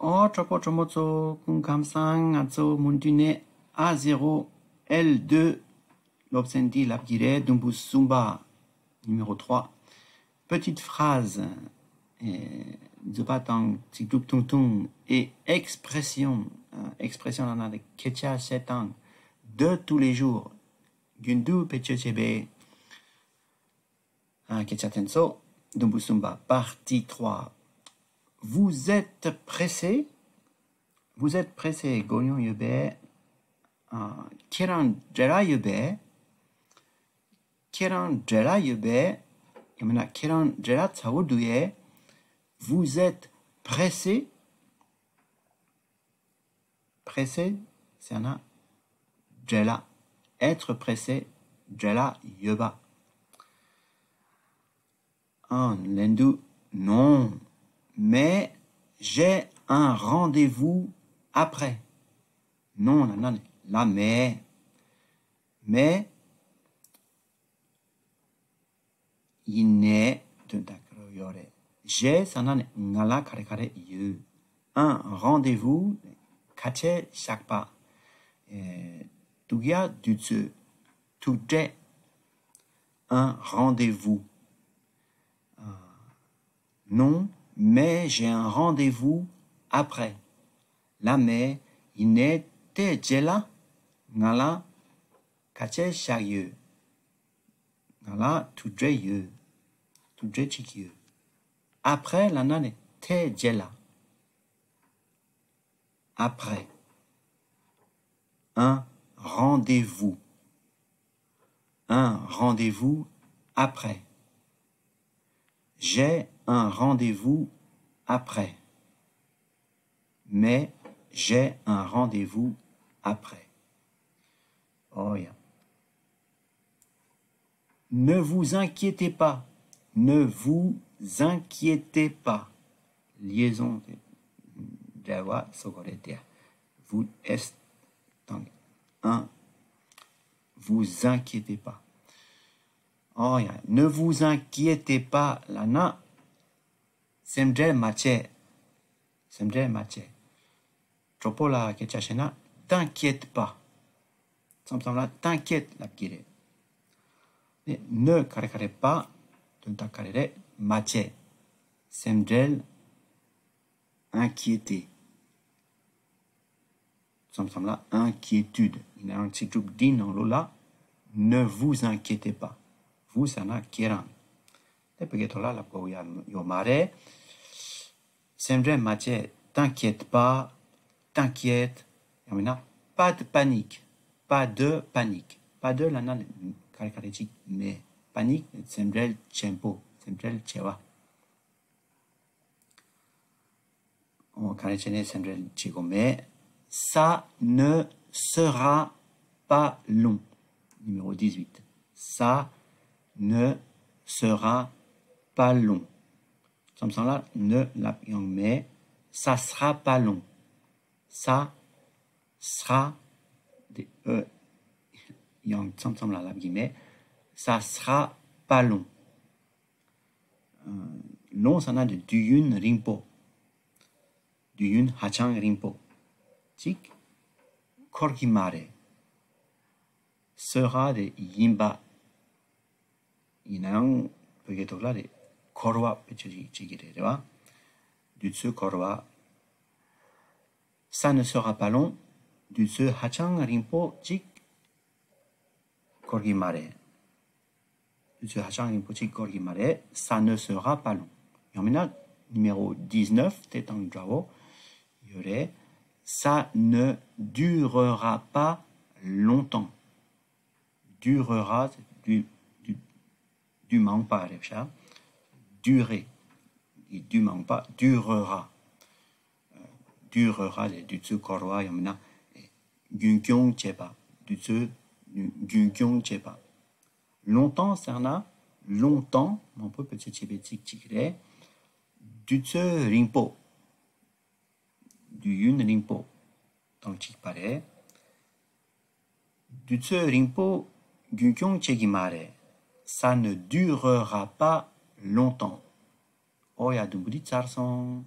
Chopochomozo, Kunkamsang, Atso, Mundune, A0, L2, l'obsendi, l'abgire, Dumbus Sumba, numéro 3. Petite phrase, Zubatang, Tigdup Tung Tung, et expression, expression dans le Kecha Setang, de tous les jours, Gundu Pechechebe, Kecha Tenso, Dumbus Sumba, partie 3. Vous êtes pressé? Vous êtes pressé, Gonyon Yube, Kiran Jera Yube, Kiran Jera Yube, Yamana Kiran Jera Tsaoudouye, vous êtes pressé? Pressé, c'est un Jela. Être pressé, Jela Yuba. Lendu, non. Mais j'ai un rendez-vous après. Non, non, la mais il n'est de yore. J'ai sanan ngala kare kare yu. Un rendez-vous kache shakpa. Tugia dutsu. Tuje. Un rendez-vous. Non. Mais j'ai un rendez-vous après. La mais, il n'était jela, ngala, kache shayu. Ngala, tudje chikyu. Après, la nane, te jela. Après. Un rendez-vous. Un rendez-vous après. J'ai un rendez-vous après. Mais j'ai un rendez-vous après. Oh yeah. Ne vous inquiétez pas. Ne vous inquiétez pas. Liaison de Jawa Sogoretia. Vous êtes donc un. Vous inquiétez pas. Oh yeah. Ne vous inquiétez pas, Lana. Semdre mache. Semdre mache. Tropola kechashena. T'inquiète pas. Samsamla, t'inquiète la kire. Ne kare pas. Tunta karere mache. Semdrel inquiété. Samsamla, inquiétude. Il y a un petit groupe din en lola. Ne vous inquiétez pas. Vous, ça n'a kiran. Et puis, là, la poya yomare. Semdre mache, t'inquiète pas, t'inquiète. Yamina, pas de panique. Pas de panique. Pas de lana karikarichik, mais panique, semdrel chempo, semdrel chewa. On karichene semdrel chigo, mais ça ne sera pas long. Numéro 18. Ça ne sera pas long. Samsung là, ne la mais ça sera pas long. Ça sera des yang Samsung là la guillemets, ça sera pas long. Long ça n'a de Duyun Rinpo. Duyun Hachang Rinpo. Tik Korkimare sera de Yimba. Inang là de korwa pechigire, tu vois. Dutsu korwa. Ça ne sera pas long. Dutsu hachang rinpo chik korgimare. Dutsu hachang rinpo chik korgimare. Ça ne sera pas long. Et maintenant, numéro 19, tétang jao, yore. Ça ne durera pas longtemps. Durera, du manque pas, durer. Il du manque pas, durera. Durera, du tsu korwa, yamina. Gunkyong chepa. Du tsu, gunkyong chepa. Longtemps, serna. Longtemps, mon peu petit chibetik chikre. Du tsu rinpo. Du yun rinpo. Dans le chik pare. Du tsu rinpo, gunkyong chegimare. Ça ne durera pas longtemps. Oh, il y a du bruit de sarson.